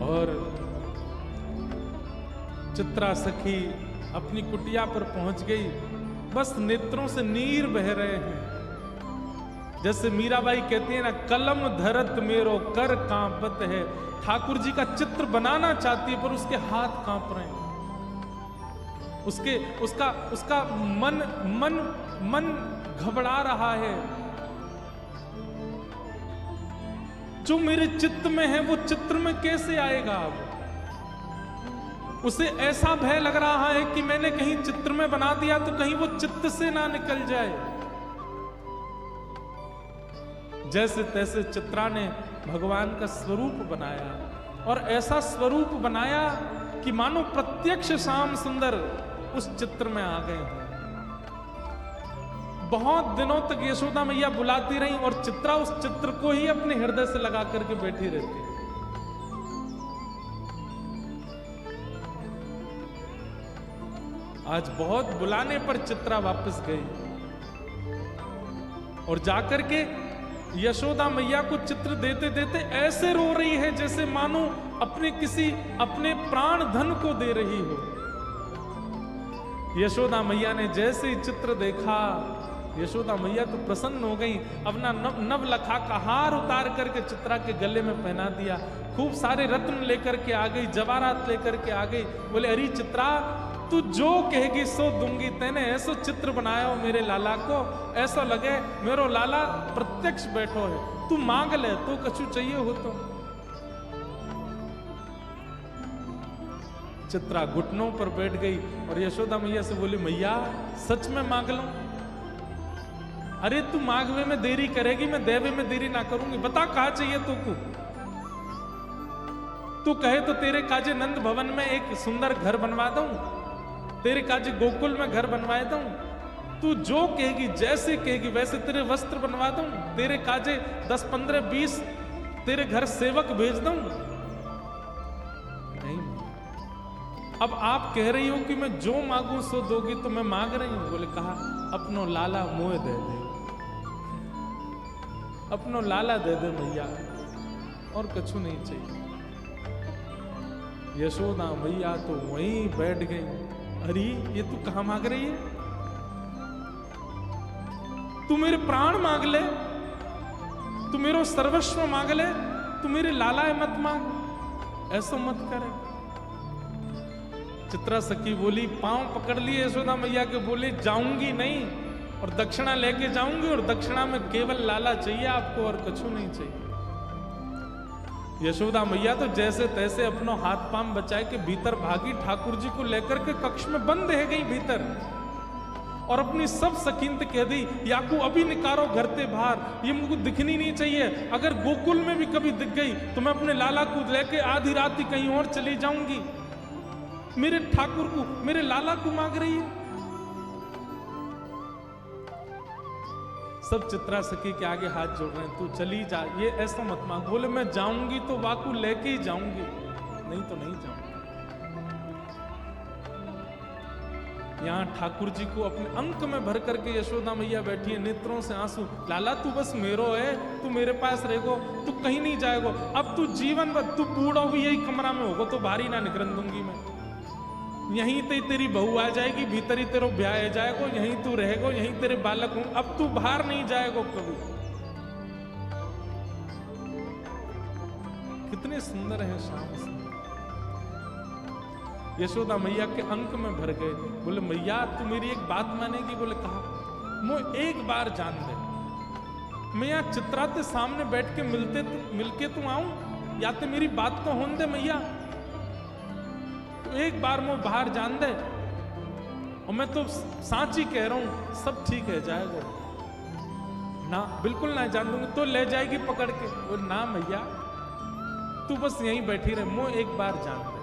और चित्रा सखी अपनी कुटिया पर पहुंच गई। बस नेत्रों से नीर बह रहे हैं। जैसे मीराबाई कहती है ना, कलम धरत मेरो कर कांपत है। ठाकुर जी का चित्र बनाना चाहती है पर उसके हाथ कांप रहे हैं। उसका मन घबरा रहा है। जो मेरे चित्त में है वो चित्र में कैसे आएगा? अब उसे ऐसा भय लग रहा है कि मैंने कहीं चित्र में बना दिया तो कहीं वो चित्त से ना निकल जाए। जैसे तैसे चित्रा ने भगवान का स्वरूप बनाया और ऐसा स्वरूप बनाया कि मानो प्रत्यक्ष श्याम सुंदर उस चित्र में आ गए हैं। बहुत दिनों तक यशोदा मैया बुलाती रही और चित्रा उस चित्र को ही अपने हृदय से लगा करके बैठी रहती। आज बहुत बुलाने पर चित्रा वापस गई और जाकर के यशोदा मैया को चित्र देते देते ऐसे रो रही है जैसे मानो अपने प्राण धन को दे रही हो। यशोदा मैया ने जैसे ही चित्र देखा, यशोदा मैया तो प्रसन्न हो गई। अपना नवलखा का हार उतार करके चित्रा के गले में पहना दिया। खूब सारे रत्न लेकर के आ गई, जवाहरात लेकर के आ गई। बोले, अरे चित्रा, तू जो कहेगी सो दूंगी। तेने ऐसा चित्र बनाया हो मेरे लाला को, ऐसा लगे मेरो लाला प्रत्यक्ष बैठो है। तू मांग ले, तो कछु चाहिए हो तो। चित्रा घुटनों पर बैठ गई और यशोदा मैया से बोली, मैया सच में मांग लूं? अरे तू मांगवे में देरी करेगी, मैं देवे में देरी ना करूंगी। बता कहा चाहिए तुमको? तू कहे तो तेरे काजे नंद भवन में एक सुंदर घर बनवा दूं, तेरे काजे गोकुल में घर बनवा दूं। तू जो कहेगी, जैसे कहेगी वैसे तेरे वस्त्र बनवा दूं, तेरे काजे 10, 15, 20 तेरे घर सेवक भेज दूं। नहीं, अब आप कह रही हो कि मैं जो मांगू सो दोगी, तो मैं मांग रही हूं। बोले, कहा अपनो लाला मोह दे दे, अपनो लाला दे दे मैया, और कछु नहीं चाहिए। यशोदा मैया तो वहीं बैठ गई। अरे ये तू कहां मांग रही है? तू मेरे प्राण मांग ले, तू मेरा सर्वस्व मांग ले, तू मेरे लाला मत मांग, ऐसा मत करे। चित्रा सखी बोली, पांव पकड़ लिए यशोदा मैया के, बोले जाऊंगी नहीं और दक्षिणा लेके जाऊंगी, और दक्षिणा में केवल लाला चाहिए आपको और कछु नहीं चाहिए। यशोदा मैया तो जैसे तैसे अपनो हाथ पांव बचाए के भीतर भागी, ठाकुर जी को लेकर के कक्ष में बंद रह गई भीतर, और अपनी सब सकीनत कह दी, याकू अभी निकारो घर ते बाहर, ये मुझको दिखनी नहीं चाहिए। अगर गोकुल में भी कभी दिख गई तो मैं अपने लाला को लेके आधी रात ही कहीं और चली जाऊंगी। मेरे ठाकुर को, मेरे लाला को मांग रही है। सब चित्रा सखी के आगे हाथ जोड़ रहे हैं, तू चली जा, ये ऐसा मत मांग। बोले, मैं जाऊंगी तो वाकू लेके ही जाऊंगी, नहीं तो नहीं जाऊंगी। यहां ठाकुर जी को अपने अंक में भर करके यशोदा मैया बैठी है, नेत्रों से आंसू। लाला तू बस मेरो है, तू मेरे पास रहेगो, तू कहीं नहीं जाएगो। अब तू जीवन भर, तू बूढ़ो भी यही कमरा में होगो तो बाहर ही ना निकल दूंगी मैं। यहीं ते तेरी बहू आ जाएगी, भीतर ही तेरो ब्याह आ जाएगो, यहीं तू रहेगो, यहीं तेरे बालक हूं। अब तू बाहर नहीं जाएगो कभी। कितने सुंदर है श्याम सुंदर। यशोदा मैया के अंक में भर गए। बोले, मैया तू मेरी एक बात मानेगी? बोले, कहा मुझे एक बार जान दे, मैं यहाँ चित्रा के सामने बैठ के मिलके तू आऊं, या तो मेरी बात तो होने दे मैया। तो एक बार मुझे बाहर जान दे, और मैं तो सांची कह रहा हूं, सब ठीक है जाएगा ना, बिल्कुल ना जान दूंगी। तो ले जाएगी पकड़ के। बोले, ना मैया तू बस यहीं बैठी रहे, मुझे एक बार जान दे।